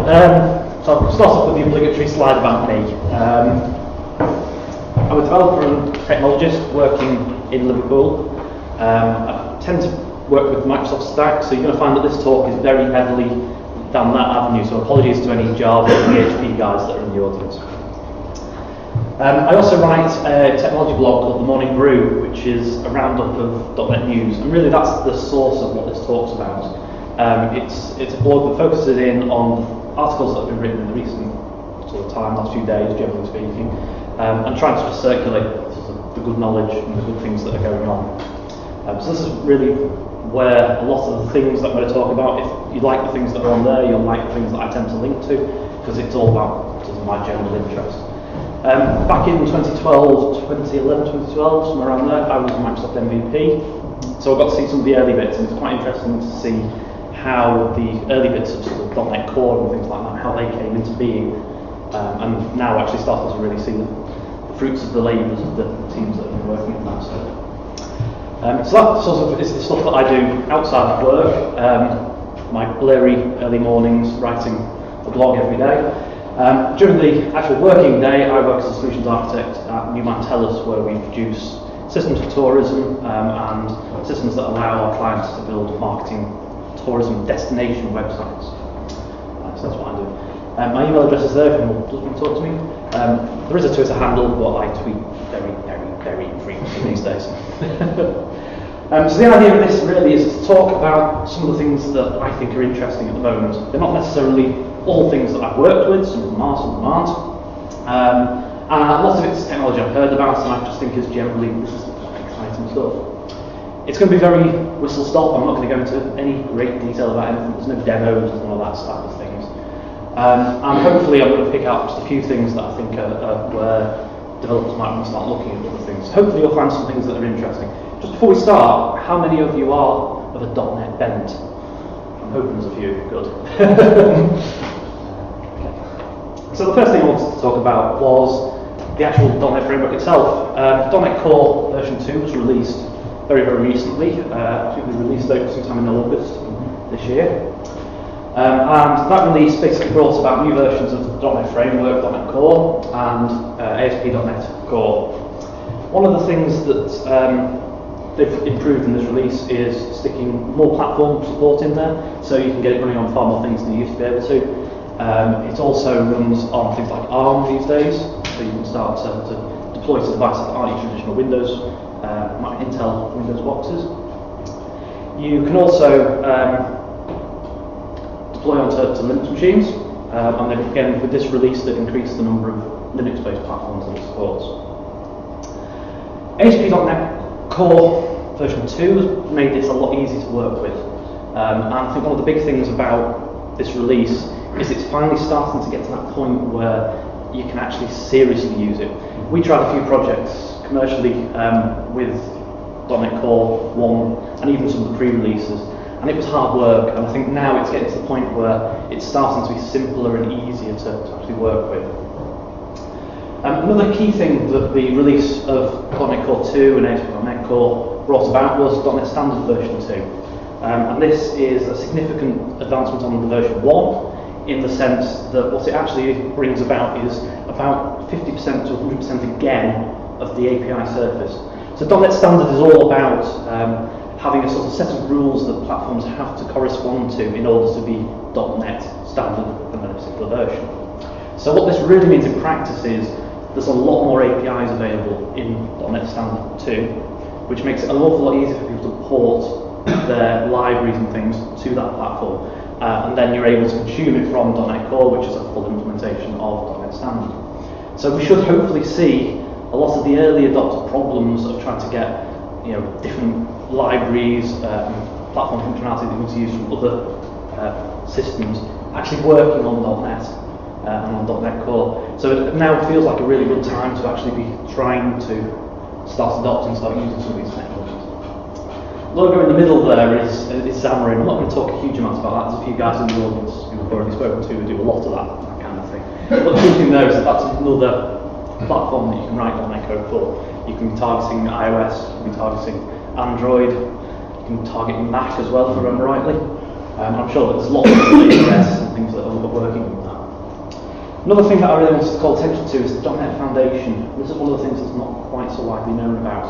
So I'll start off with the obligatory slide about me. I'm a developer and technologist working in Liverpool. I tend to work with the Microsoft stack, so you're going to find that this talk is very heavily down that avenue, so apologies to any Java and PHP guys that are in the audience. I also write a technology blog called The Morning Brew, which is a roundup of .NET news, and really that's the source of what this talk's about. It's a blog that focuses in on articles that have been written in the recent sort of time, last few days, generally speaking, and trying to just circulate sort of the good knowledge and the good things that are going on. So this is really where a lot of the things that I'm going to talk about, if you like the things that are on there, you'll like the things that I tend to link to, because it's all about sort of my general interest. Back in 2011, somewhere around there, I was a Microsoft MVP, so I got to see some of the early bits, and it's quite interesting to see how the early bits of sort of .NET Core and things like that, how they came into being, and now actually starting to really see the fruits of the labours of the teams that have been working on that stuff. So that sort of is the stuff that I do outside of work, my blurry early mornings writing a blog every day. During the actual working day, I work as a solutions architect at Newman Tellus, where we produce systems for tourism and systems that allow our clients to build marketing tourism destination websites. So that's what I do. My email address is there if anyone does want to talk to me. There is a Twitter handle, but I tweet very infrequently these days. So the idea of this really is to talk about some of the things that I think are interesting at the moment. They're not necessarily all things that I've worked with, some of them are, some of them aren't. And lots of it's technology I've heard about, and I just think is generally, this is exciting stuff. It's going to be very whistle-stop. I'm not going to go into any great detail about anything. There's no demos and all that type of things. And hopefully I'm going to pick out just a few things that I think are where developers might want to start looking at other things. Hopefully you'll find some things that are interesting. Just before we start, how many of you are of a .NET bent? I'm hoping there's a few. Good. Okay. So the first thing I wanted to talk about was the actual .NET framework itself. .NET Core version 2 was released very recently. I think we released it sometime in August this year. And that release basically brought about new versions of the .NET Framework, .NET Core, and ASP.NET Core. One of the things that they've improved in this release is sticking more platform support in there, so you can get it running on far more things than you used to be able to. It also runs on things like ARM these days, so you can start to deploy to devices that aren't your traditional Windows, Intel Windows boxes. You can also deploy onto Linux machines, and then again with this release they've increased the number of Linux-based platforms that it supports. ASP.NET Core version 2 has made this a lot easier to work with, and I think one of the big things about this release is it's finally starting to get to that point where you can actually seriously use it. We tried a few projects commercially with .NET Core 1 and even some of the pre-releases, and it was hard work, and I think now it's getting to the point where it's starting to be simpler and easier to actually work with. Another key thing that the release of .NET Core 2 and ASP.NET Core brought about was .NET Standard version 2. And this is a significant advancement on the version 1 in the sense that what it actually brings about is about 50% to 100% again of the API surface. So .NET Standard is all about having a sort of set of rules that platforms have to correspond to in order to be .NET Standard in a particular version. So what this really means in practice is there's a lot more APIs available in .NET Standard 2, which makes it an awful lot easier for people to port their libraries and things to that platform. And then you're able to consume it from .NET Core, which is a full implementation of .NET Standard. So we should hopefully see a lot of the early adopter problems of trying to get different libraries and platform functionality that you want to use from other systems actually working on .NET and on .NET Core. So it now feels like a really good time to actually be trying to start adopting, start using some of these technologies. The logo in the middle there is Xamarin. I'm not going to talk a huge amount about that. There's a few guys in the audience who I've already spoken to who do a lot of that kind of thing. But the cool thing there is that that's another platform that you can write .NET code for. You can be targeting iOS, you can be targeting Android, you can target Mac as well if I remember rightly. I'm sure that there's lots of AWS and things that are working on that. Another thing that I really wanted to call attention to is the .NET Foundation. This is one of the things that's not quite so widely known about.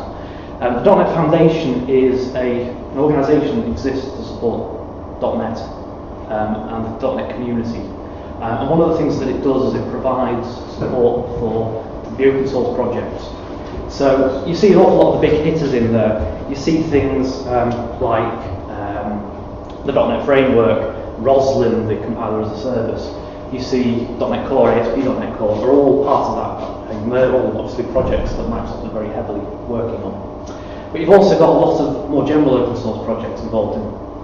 The .NET Foundation is an organisation that exists to support .NET and the .NET community. And one of the things that it does is it provides support for the open source projects. So you see an awful lot of the big hitters in there. You see things like the .NET Framework, Roslyn, the compiler as a service. You see .NET Core, ASP.NET Core, they're all part of that. And they're all obviously projects that Microsoft are very heavily working on. But you've also got a lot of more general open source projects involved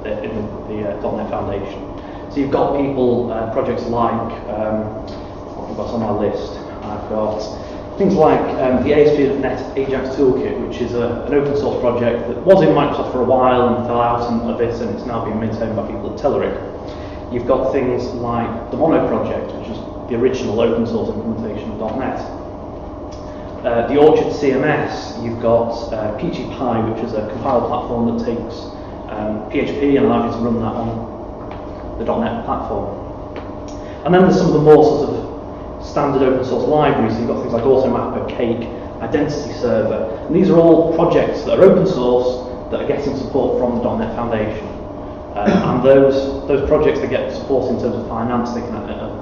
in the .NET Foundation. So you've got people, projects like, what have I got on my list? I've got things like the ASP.NET Ajax Toolkit, which is an open source project that was in Microsoft for a while and fell out of it, and it's now being maintained by people at Telerik. You've got things like the Mono project, which is the original open source implementation of .NET. The Orchard CMS, you've got Peachy Pie, which is a compile platform that takes PHP and allows you to run that on the .NET platform. And then there's some of the more sort of standard open source libraries. So you've got things like Automapper, Cake, Identity Server, and these are all projects that are open source that are getting support from the .NET Foundation. And those projects, they get support in terms of finance, they can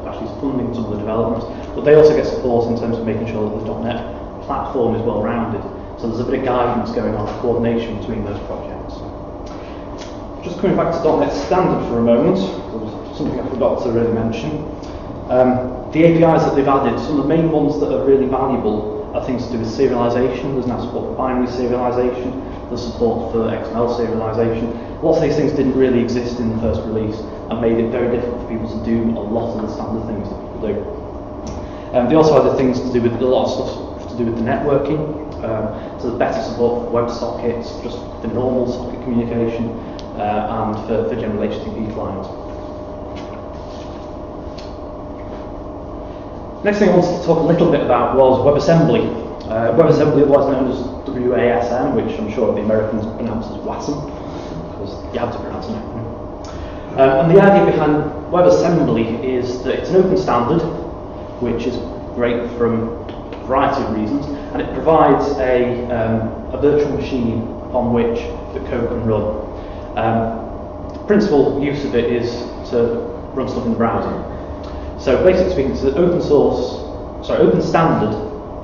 actually funding some of the development, but they also get support in terms of making sure that the .NET platform is well rounded. So there's a bit of guidance going on, coordination between those projects. Just coming back to .NET Standard for a moment, there's something I forgot to really mention. The APIs that they've added, some of the main ones that are really valuable are things to do with serialization. There's now support for binary serialization, there's support for XML serialization. Lots of these things didn't really exist in the first release and made it very difficult for people to do a lot of the standard things that people do. They also added things to do with a lot of stuff to do with the networking, so there's better support for WebSockets, just the normal socket communication, and for general HTTP clients. Next thing I wanted to talk a little bit about was WebAssembly. WebAssembly, otherwise known as WASM, which I'm sure the Americans pronounce as WASM, because you have to pronounce it. And the idea behind WebAssembly is that it's an open standard, which is great from a variety of reasons, and it provides a virtual machine on which the code can run. The principal use of it is to run stuff in the browser. So basically speaking, it's an open standard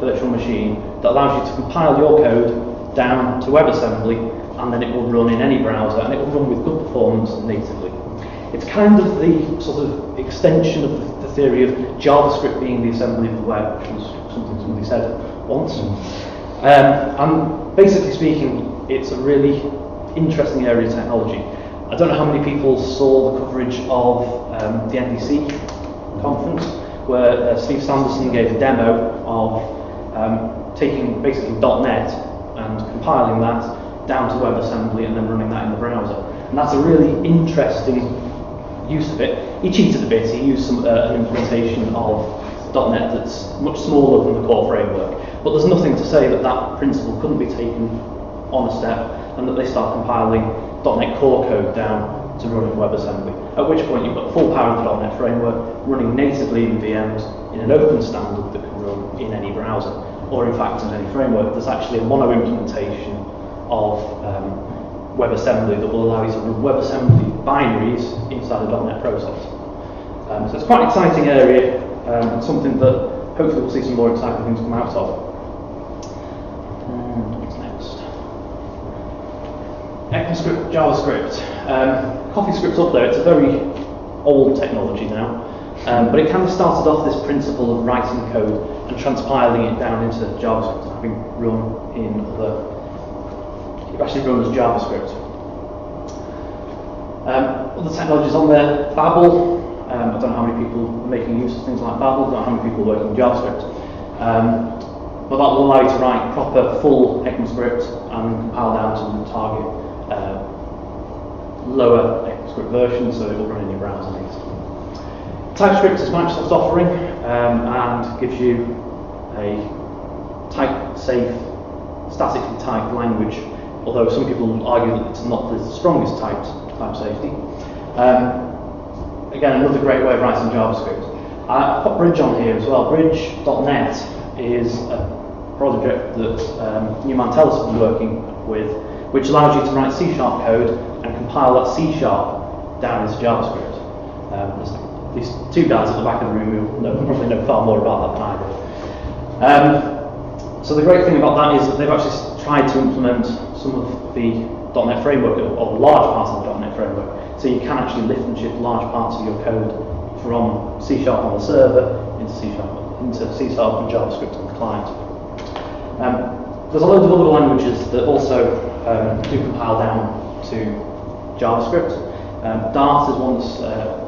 virtual machine that allows you to compile your code down to WebAssembly, and then it will run in any browser, and it will run with good performance natively. It's kind of the sort of extension of the theory of JavaScript being the assembly of the web, which was something somebody said once. And basically speaking, it's a really interesting area of technology. I don't know how many people saw the coverage of the NDC conference, where Steve Sanderson gave a demo of taking basically .NET and compiling that down to WebAssembly and then running that in the browser. And that's a really interesting use of it. He cheated a bit. He used an implementation of .NET that's much smaller than the core framework. But there's nothing to say that that principle couldn't be taken on a step, and that they start compiling .NET Core code down to run in WebAssembly. At which point you've got the full power of the .NET framework running natively in VMs in an open standard that can run in any browser, or in fact in any framework. There's actually a mono implementation of WebAssembly that will allow you to run WebAssembly binaries inside the .NET process. So it's quite an exciting area, and something that hopefully we'll see some more exciting things come out of. And what's next? ECMAScript, JavaScript. CoffeeScript's up there. It's a very old technology now, but it kind of started off this principle of writing code and transpiling it down into JavaScript and having run in it actually runs as JavaScript. Other technologies on there, Babel. I don't know how many people are making use of things like Babel, I don't know how many people are working JavaScript. But that will allow you to write proper, full ECMAScript and compile down to the target lower ECMAScript version, so it will run in your browser. TypeScript is Microsoft's offering and gives you a type-safe, statically typed language, although some people argue that it's not the strongest type safety. Again, another great way of writing JavaScript. I've put Bridge on here as well. Bridge.net is a project that New Mantelus have been working with, which allows you to write C# code and compile that C# down into JavaScript. There's at least two guys at the back of the room who probably know far more about that than I do. So the great thing about that is that they've actually tried to implement some of the .NET framework, or large parts of the .NET framework, so you can actually lift and shift large parts of your code from C# on the server into C# and JavaScript on the client. There's a load of other languages that also do compile down to JavaScript. Dart is one that's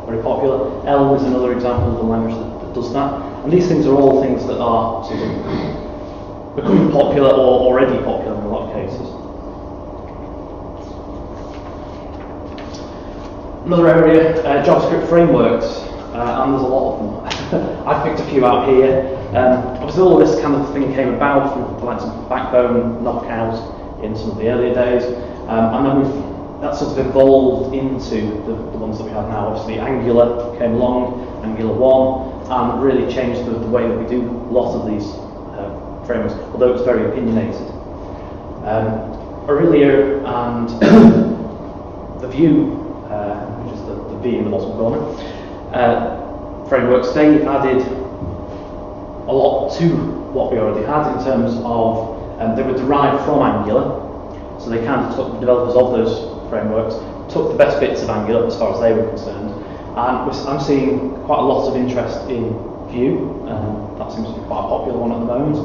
very popular. Elm is another example of a language that does that. And these things are all things that are sort of becoming popular or already popular in a lot of cases. Another area, JavaScript frameworks, and there's a lot of them. I've picked a few out here. Obviously all of this kind of thing came about from the likes of Backbone, Knockout in some of the earlier days, and then that sort of evolved into the ones that we have now. Obviously Angular came along, Angular 1, and really changed the way that we do a lot of these frameworks, although it's very opinionated. Aurelia and the Vue, which is the V in the bottom corner, frameworks, they added a lot to what we already had in terms of, they were derived from Angular, so they kind of took the developers of those frameworks, took the best bits of Angular as far as they were concerned, and I'm seeing quite a lot of interest in Vue. That seems to be quite a popular one at the moment.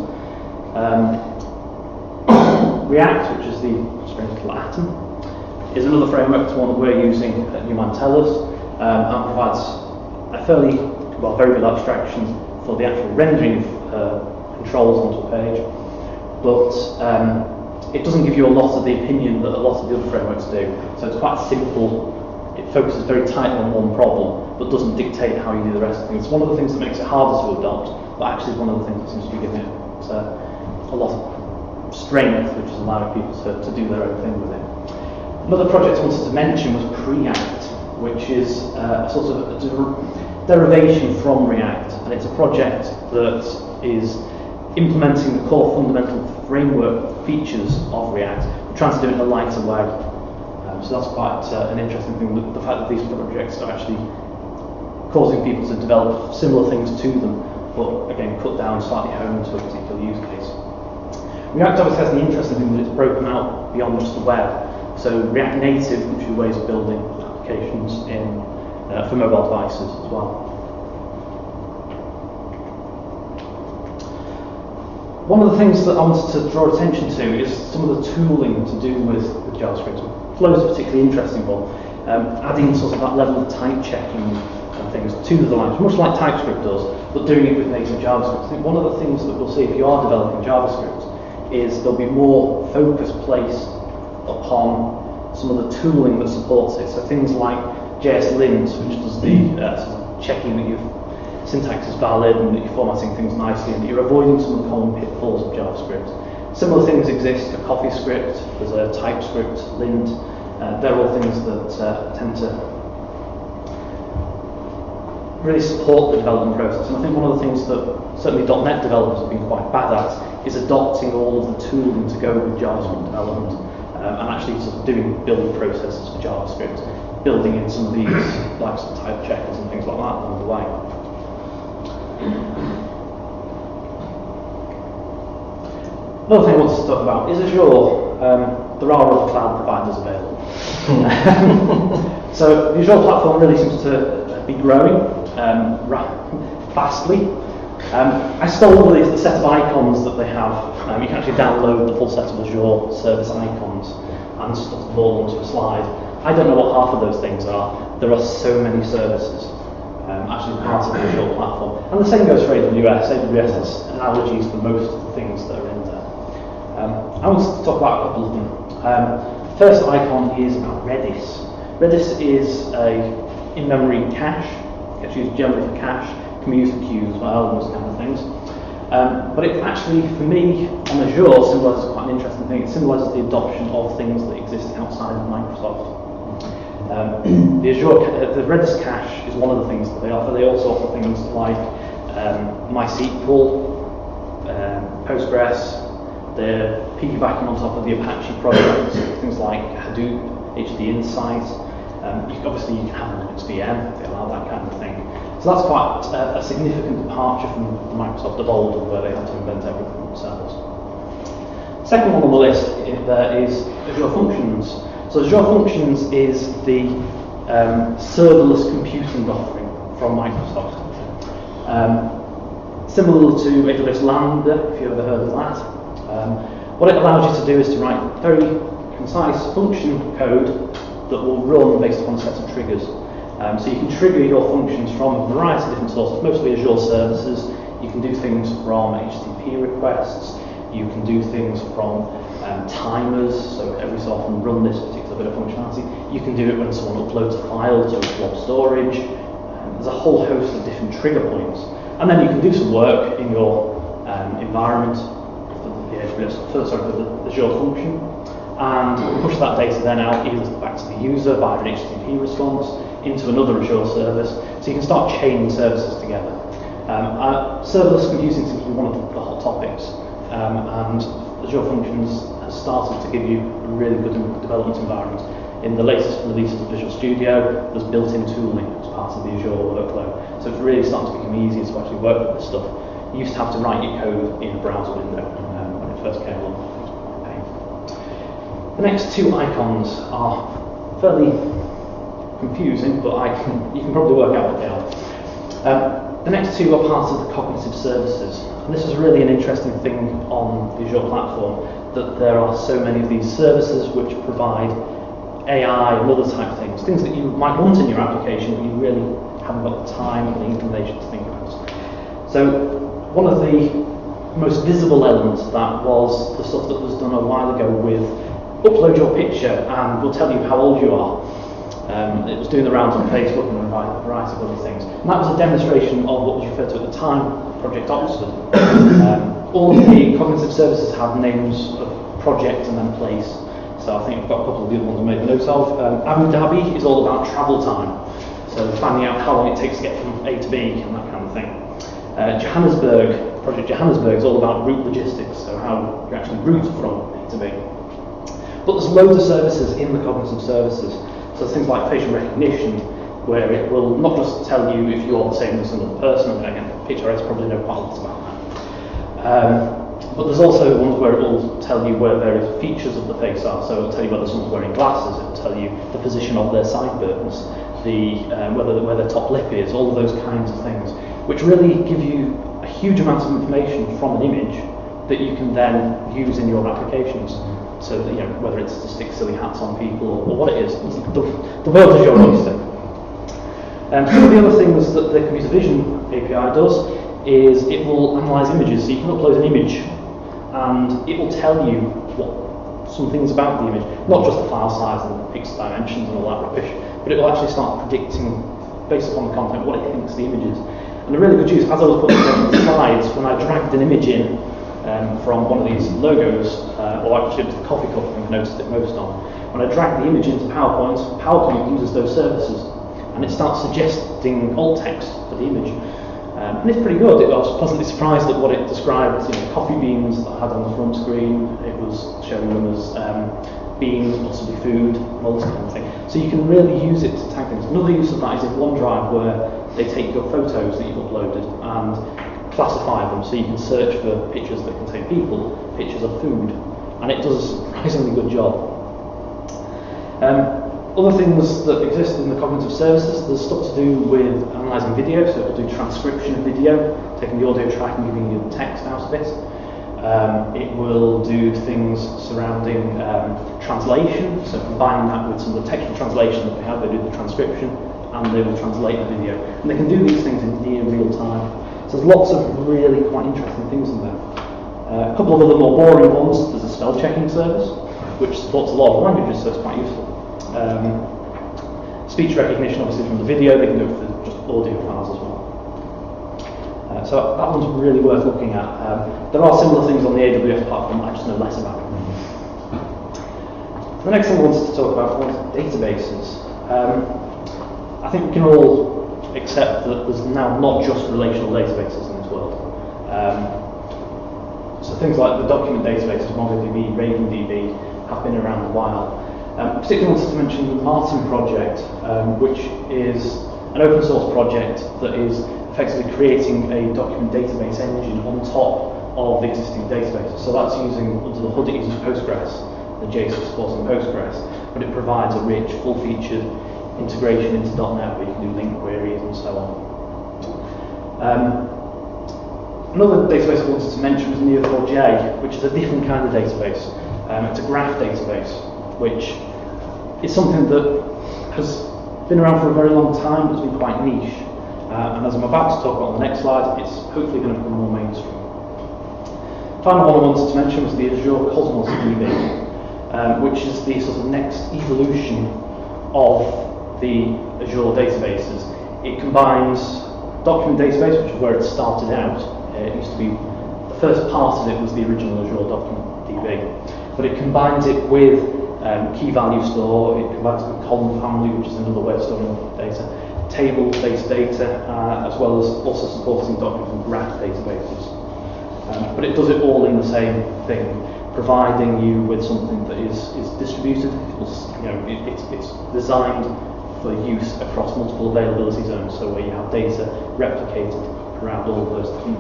React, which is the strange little atom, is another framework, it's one that we're using at New Mantelus, and provides a very good abstraction for the actual rendering of controls onto a page, but it doesn't give you a lot of the opinion that a lot of the other frameworks do. So it's quite simple, it focuses very tightly on one problem, but doesn't dictate how you do the rest of things. It's one of the things that makes it harder to adopt, but actually it's one of the things that seems to be giving it a lot of strength, which is allowing people to do their own thing with it. Another project I wanted to mention was Preact, which is a sort of a derivation from React, and it's a project that is implementing the core fundamental framework features of React, but trying to do it in a lighter way. So that's quite an interesting thing, the fact that these projects are actually causing people to develop similar things to them, but again cut down, slightly honed to a particular use case. React obviously has the interesting thing that it's broken out beyond just the web. So React Native, which is ways of building applications for mobile devices as well. One of the things that I wanted to draw attention to is some of the tooling to do with JavaScript. Flow is a particularly interesting one, adding sort of that level of type checking and things to the language, much like TypeScript does, but doing it with native JavaScript. I think one of the things that we'll see if you are developing JavaScript is there'll be more focus placed upon some of the tooling that supports it. So things like JSLint, which does the sort of checking that your syntax is valid and that you're formatting things nicely and that you're avoiding some of the common pitfalls of JavaScript. Similar things exist for CoffeeScript, there's a TypeScript, Lint. They're all things that tend to really support the development process. And I think one of the things that certainly .NET developers have been quite bad at is adopting all of the tooling to go with JavaScript development and actually sort of doing building processes for JavaScript, building in some of these likes of type checkers and things like that along the way. Another thing I wanted to talk about is Azure. There are other cloud providers available. So the Azure platform really seems to be growing fastly. I stole the set of icons that they have. You can actually download the full set of Azure service icons and stuff them all onto a slide. I don't know what half of those things are. There are so many services actually part of the Azure platform. And the same goes for AWS. AWS has analogies for most of the things that are in there. I want to talk about a couple of them. First icon is about Redis. Redis is a in-memory cache. It's used generally for cache. It can be used for queues as well, and those kind of things. But it actually, for me, on Azure, symbolises quite an interesting thing. It symbolises the adoption of things that exist outside of Microsoft. The Azure, the Redis cache is one of the things that they offer. They also offer things like MySQL, Postgres. They're piggybacking on top of the Apache project, things like Hadoop, HD Insight. Obviously, you can have a Linux VM, they allow that kind of thing. So that's quite a significant departure from the Microsoft of old, where they had to invent everything themselves. Second one on the list is Azure Functions. So Azure Functions is the serverless computing offering from Microsoft. Similar to AWS Lambda, if you've ever heard of that. What it allows you to do is to write very concise function code that will run based upon a set of triggers. So you can trigger your functions from a variety of different sources, mostly Azure services. You can do things from HTTP requests. You can do things from timers, so every so often run this particular bit of functionality. You can do it when someone uploads a file to blob storage. There's a whole host of different trigger points. And then you can do some work in your environment for the Azure function, and push that data then out either back to the user via an HTTP response into another Azure service, so you can start chaining services together. Serverless computing seems to be one of the hot topics, and Azure Functions has started to give you a really good development environment. In the latest release of Visual Studio, there's built-in tooling as part of the Azure workflow, so it's really starting to become easier to actually work with this stuff. You used to have to write your code in a browser window when it first came along. It was quite painful. The next two icons are fairly confusing, but you can probably work out what they are. The next two are part of the cognitive services, and this is really an interesting thing on the Azure platform, that there are so many of these services which provide AI and other type things that you might want in your application, but you really haven't got the time and the inclination to think about. So one of the most visible elements of that was the stuff that was done a while ago with upload your picture and we'll tell you how old you are. It was doing the rounds on Facebook and a variety of other things. And that was a demonstration of what was referred to at the time, Project Oxford. All of the cognitive services have names of project and then place. So I think I've got a couple of the other ones I made notes of. Abu Dhabi is all about travel time. So finding out how long it takes to get from A to B and that kind of thing. Johannesburg, Project Johannesburg is all about route logistics, so how you actually route from A to B. But there's loads of services in the cognitive services. So things like facial recognition, where it will not just tell you if you're the same as another person, and again, PHRS probably know quite a lot about that. But there's also ones where it will tell you where various features of the face are. So it'll tell you whether someone's wearing glasses, it'll tell you the position of their sideburns, where their top lip is, all of those kinds of things, which really give you a huge amount of information from an image that you can then use in your applications. So that, whether it's to stick silly hats on people or what it is, the world is your oyster. Some of the other things that the computer vision API does is it will analyse images. So you can upload an image and it will tell you some things about the image, not just the file size and the pixel dimensions and all that rubbish, but it will actually start predicting, based upon the content, what it thinks the image is. And a really good use, as I was putting together the slides, when I dragged an image in from one of these logos, or actually it was the coffee cup I think I noticed it most on, when I dragged the image into PowerPoint uses those services, and it starts suggesting alt text for the image. And it's pretty good. I was pleasantly surprised at what it described. Coffee beans that I had on the front screen. It was showing them as beans, possibly food, and all this kind of thing. So you can really use it to tag things. Another use of that is in OneDrive, where they take your photos that you've uploaded and classify them, so you can search for pictures that contain people, pictures of food, and it does a surprisingly good job. Other things that exist in the cognitive services, there's stuff to do with analysing video, so it will do transcription of video, taking the audio track and giving you the text out of it. It will do things surrounding translation, so combining that with some of the textual translation that they have, they do the transcription and they will translate the video. And they can do these things in near real time. So there's lots of really quite interesting things in there. A couple of other more boring ones, there's a spell checking service, which supports a lot of languages, so it's quite useful. Speech recognition, obviously from the video, they can do it for just audio files as well. So that one's really worth looking at. There are similar things on the AWS platform, I just know less about them. The next thing I wanted to talk about was databases. I think we can all accept that there's now not just relational databases in this world. So things like the document databases, MongoDB, RavenDB, have been around a while. Particularly wanted to mention the Martin project, which is an open source project that is effectively creating a document database engine on top of existing databases. So that's using, under the hood it uses Postgres, the JScript supporting Postgres, but it provides a rich, full-featured integration into .NET where you can do link queries and so on. Another database I wanted to mention was Neo4j, which is a different kind of database. It's a graph database, which is something that has been around for a very long time, but it's been quite niche. And as I'm about to talk about on the next slide, it's hopefully going to become more mainstream. Final one I wanted to mention was the Azure Cosmos DB, which is the sort of next evolution of the Azure databases. It combines document database, which is where it started out. It used to be, the first part of it was the original Azure document DB, but it combines it with key value store, it combines it with column family, which is another way of storing data, table-based data, as well as also supporting document and graph databases. But it does it all in the same thing, providing you with something that is distributed. It's designed for use across multiple availability zones, so where you have data replicated around all of those different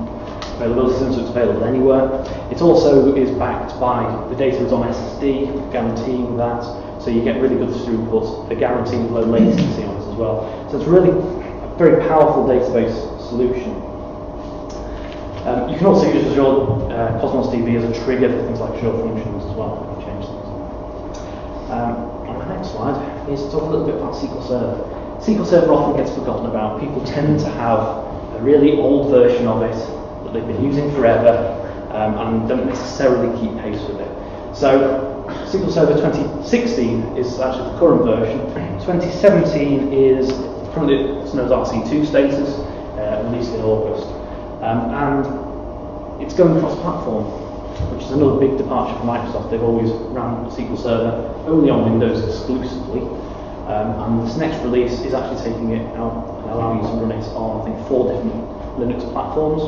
availability zones, so it's available anywhere. It also is backed by the data is on SSD, guaranteeing that, so you get really good throughput, a guaranteed low latency on it as well. So it's really a very powerful database solution. You can also use Azure Cosmos DB as a trigger for things like Azure functions as well, to change things. On the next slide is to talk a little bit about SQL Server. SQL Server often gets forgotten about. People tend to have a really old version of it that they've been using forever and don't necessarily keep pace with it. So SQL Server 2016 is actually the current version. 2017 is currently it's known as RC2 status, released in August. And it's going cross-platform, which is another big departure from Microsoft. They've always ran SQL Server only on Windows exclusively, and this next release is actually taking it out and allowing you to run it on, I think, 4 different Linux platforms.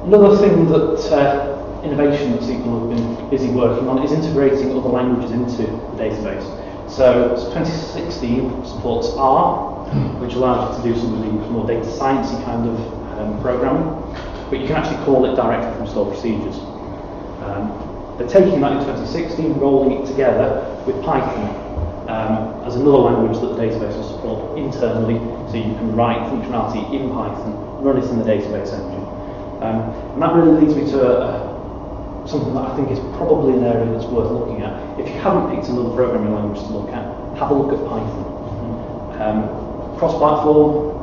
Another thing that innovation that SQL have been busy working on is integrating other languages into the database. So 2016 supports R, which allows you to do some of the more data sciencey kind of programming, but you can actually call it directly from stored procedures. They're taking that in 2016, rolling it together with Python as another language that the database will support internally, so you can write functionality in Python, run it in the database engine. And that really leads me to something that I think is probably an area that's worth looking at. If you haven't picked another programming language to look at, have a look at Python. Cross-platform,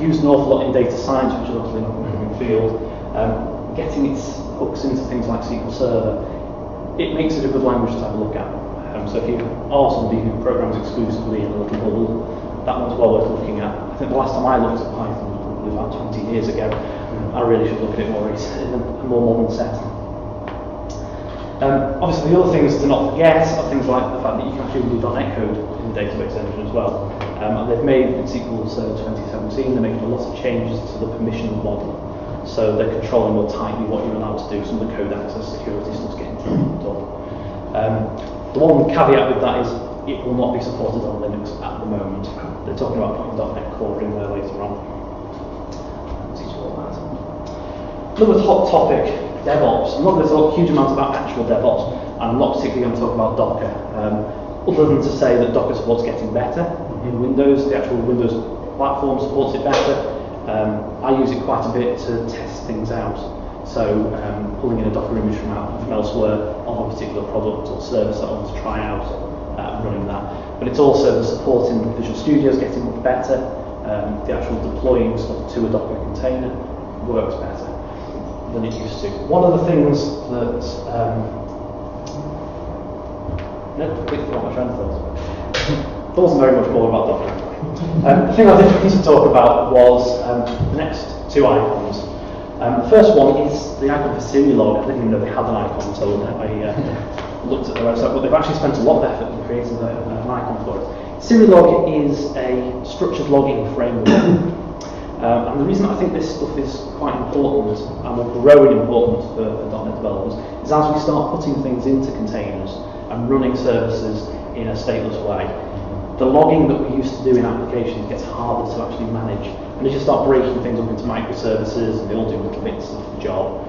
used an awful lot in data science, which is obviously not a moving field. Getting its hooks into things like SQL Server, it makes it a good language to have a look at. So if you are somebody who programs exclusively in a little bubble, that one's well worth looking at. I think the last time I looked at Python was probably about 20 years ago. I really should look at it more recently in a more modern setting. Obviously, the other things to not forget are things like the fact that you can actually do .NET code in the database engine as well. And they've made in SQL Server 2017, they're making a lot of changes to the permission model. So they're controlling more tightly what you're allowed to do. Some of the code access security stuff's getting tightened up. The one caveat with that is it will not be supported on Linux at the moment. They're talking about putting .NET Core in there later on. Another hot topic, DevOps. I'm not going to talk a huge amount about actual DevOps, and I'm not particularly going to talk about Docker. Other than to say that Docker support's getting better in Windows, the actual Windows platform supports it better. I use it quite a bit to test things out. So pulling in a Docker image from elsewhere of a particular product or service that I want to try out, running that. But it's also the support in Visual Studio is getting much better. The actual deploying stuff to a Docker container works better than it used to. One of the things that no, completely forgot my train of thought. There wasn't very much more about Docker. The thing I did want to talk about was the next 2 icons. The first one is the icon for Serialog. I didn't even know they had an icon until I looked at their website, but they've actually spent a lot of effort in creating an icon for it. Serialog is a structured logging framework. And the reason I think this stuff is quite important and will grow in importance for .NET developers is as we start putting things into containers and running services in a stateless way, the logging that we used to do in applications gets harder to actually manage. And as you start breaking things up into microservices and they all do little bits of the job,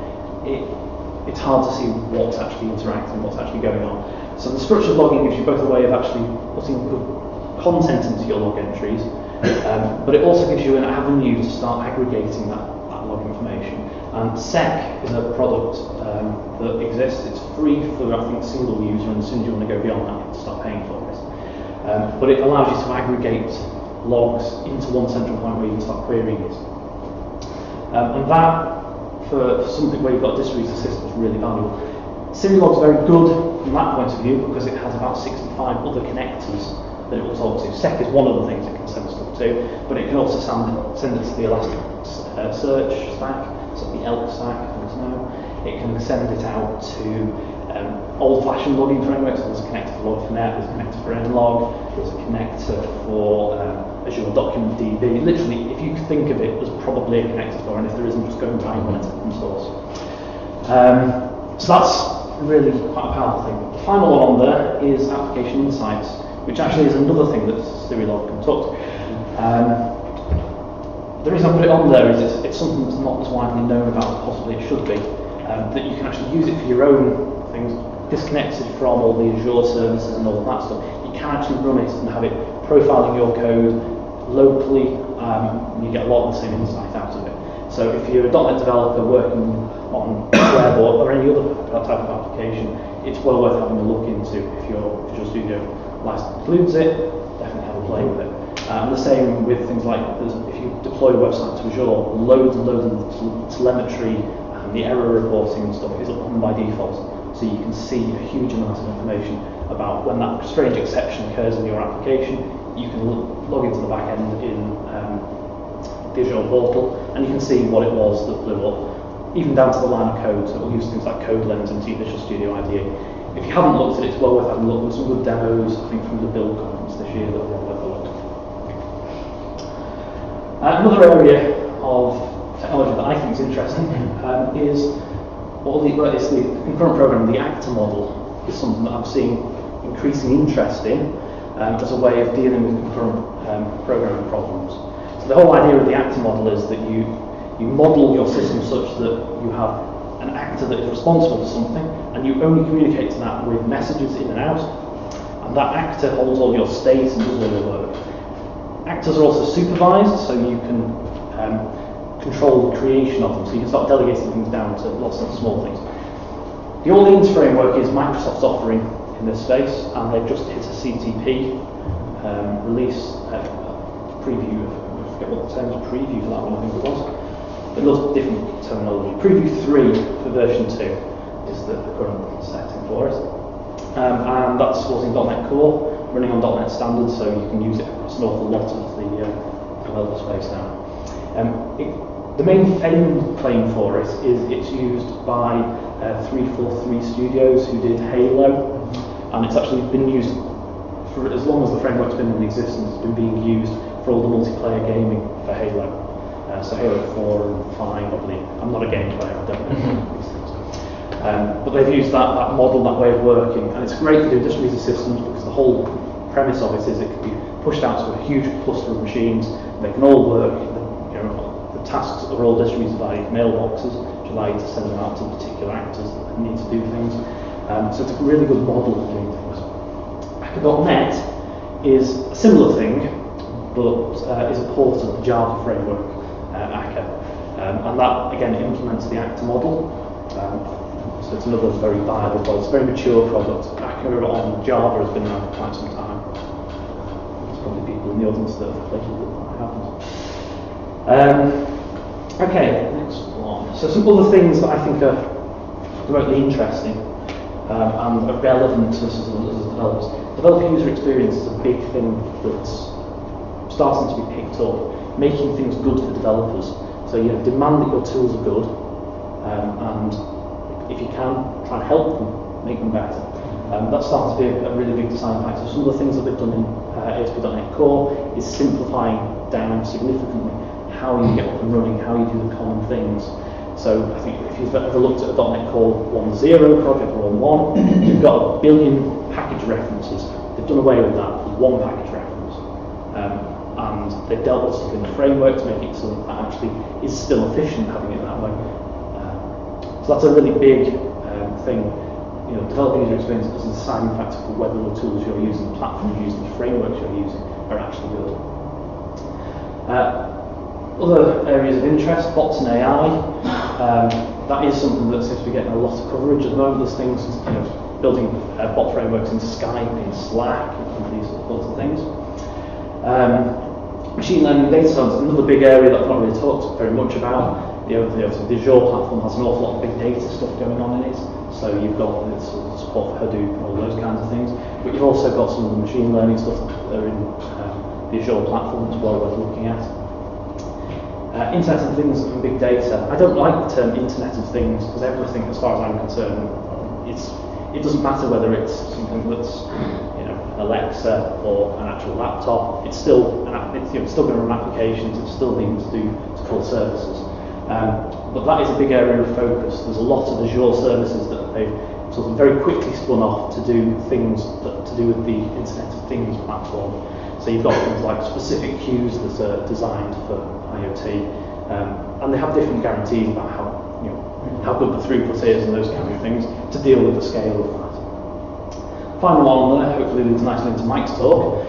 it's hard to see what's actually interacting, what's actually going on. So the structured logging gives you both a way of actually putting good content into your log entries, but it also gives you an avenue to start aggregating that log information. And Sec is a product that exists. It's free for, I think, single user, and as soon as you want to go beyond that, you have to start paying for it. But it allows you to aggregate logs into one central point where you can start querying it. And that, for something where you've got a distributed system, is really valuable. Serialog's very good from that point of view because it has about 65 other connectors that it will talk to. Sec is one of the things it can send stuff to, but it can also send it to the Elasticsearch stack, so the ELK stack, as you know. It can send it out to old-fashioned logging frameworks. There's a connector for Log4Net, there's a connector for Nlog, there's a connector for Azure Document DB. Literally, if you think of it, there's probably a connector for, and if there isn't, just go and find one, it's open source. So that's really quite a powerful thing. The final one on there is application insights, which actually is another thing that Serialog can talk to. The reason I put it on there is it's something that's not as widely known about as possibly it should be. That you can actually use it for your own things, disconnected from all the Azure services and all of that stuff. You can actually run it and have it profiling your code locally, and you get a lot of the same insight out of it. So if you're a .NET developer working on web or any other type of application, it's well worth having a look into. If your Visual Studio license includes it, definitely have a play with it. And the same with things like, if you deploy a website to Azure, loads and loads of telemetry and the error reporting and stuff is on by default. So you can see a huge amount of information about when that strange exception occurs in your application. You can log into the back end in the Azure portal, and you can see what it was that blew up, even down to the line of code. So we'll use things like code lens into your Visual Studio IDE. If you haven't looked at it, it's well worth having a look. There's some good demos, I think, from the Build conference this year that are well worth a look. Another area of technology that I think is interesting is the concurrent programming. The actor model is something that I'm seeing increasing interest in as a way of dealing with concurrent programming problems. So the whole idea of the actor model is that you model your system such that you have an actor that is responsible for something, and you only communicate to that with messages in and out, and that actor holds all your state and does all your work. Actors are also supervised, so you can control the creation of them, so you can start delegating things down to lots of small things. The Orleans framework is Microsoft's offering in this space, and they've just hit a CTP release preview. I forget what the term is, preview for that one, I think it was. But lots of different terminology. Preview 3 for version 2 is the current setting for it. And that's supporting .NET Core, running on .NET Standard, so you can use it across an awful lot of the developer space now. The main claim for it is it's used by 343 Studios, who did Halo, and it's actually been used for as long as the framework's been in existence. It's been being used for all the multiplayer gaming for Halo. So Halo 4 and 5, I believe. I'm not a game player, I don't know these things. But they've used that model, that way of working, and it's great for doing distributed systems because the whole premise of it is it can be pushed out to a huge cluster of machines. They can all work. The tasks are all distributed by mailboxes, which allow you to send them out to particular actors that need to do things. So it's a really good model for doing things. Akka.NET is a similar thing, but is a port of the Java framework, Akka. And that, again, implements the actor model. So it's another very viable product. It's a very mature product. Akka on Java has been around for quite some time. There's probably people in the audience that have played with that. Okay, next one. So some other things that I think are remotely interesting and are relevant to us as developers. Developer user experience is a big thing that's starting to be picked up, making things good for developers. So demand that your tools are good, and if you can, try and help them make them better. That's starting to be a really big design factor. Some of the things that they've done in ASP.NET Core is simplifying down significantly how you get up and running, how you do the common things. So I think if you've ever looked at a .NET Core 1.0 project or 1.1, you've got 1 billion package references. They've done away with that with one package reference. And they've dealt with stuff in the framework to make it so that actually is still efficient having it that way. So that's a really big thing. You know, developing user experience is a deciding factor for whether the tools you're using, the platform you're using, the frameworks you're using are actually good. Other areas of interest, bots and AI. That is something that seems to be getting a lot of coverage at the moment. There's things, you know, building bot frameworks in Skype, in Slack, and these sorts of things. Machine learning data science, another big area that I've not really talked very much about. You know, the Azure platform has an awful lot of big data stuff going on in it. So you've got support for Hadoop and all those kinds of things. But you've also got some of the machine learning stuff that are in the Azure platform as well worth looking at. Internet of Things and big data. I don't like the term Internet of Things because everything, as far as I'm concerned, it doesn't matter whether it's something that's, you know, Alexa or an actual laptop. It's still it's still going to run applications. It's still needing to call services. But that is a big area of focus. There's a lot of Azure services that they've sort of very quickly spun off to do things to do with the Internet of Things platform. So you've got things like specific queues that are designed for IoT, and they have different guarantees about how good the throughput is and those kind of things to deal with the scale of that. Final one on there, hopefully leads nicely into Mike's talk,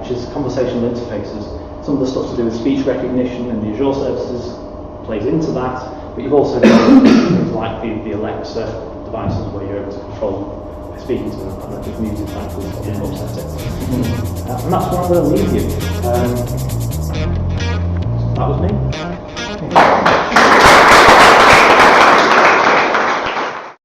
which is conversational interfaces. Some of the stuff to do with speech recognition and the Azure services plays into that, but you've also got things like the Alexa devices where you're able to control speaking to them, and I just muted that because I didn't upset it. And that's where I'm going to leave you. That was me.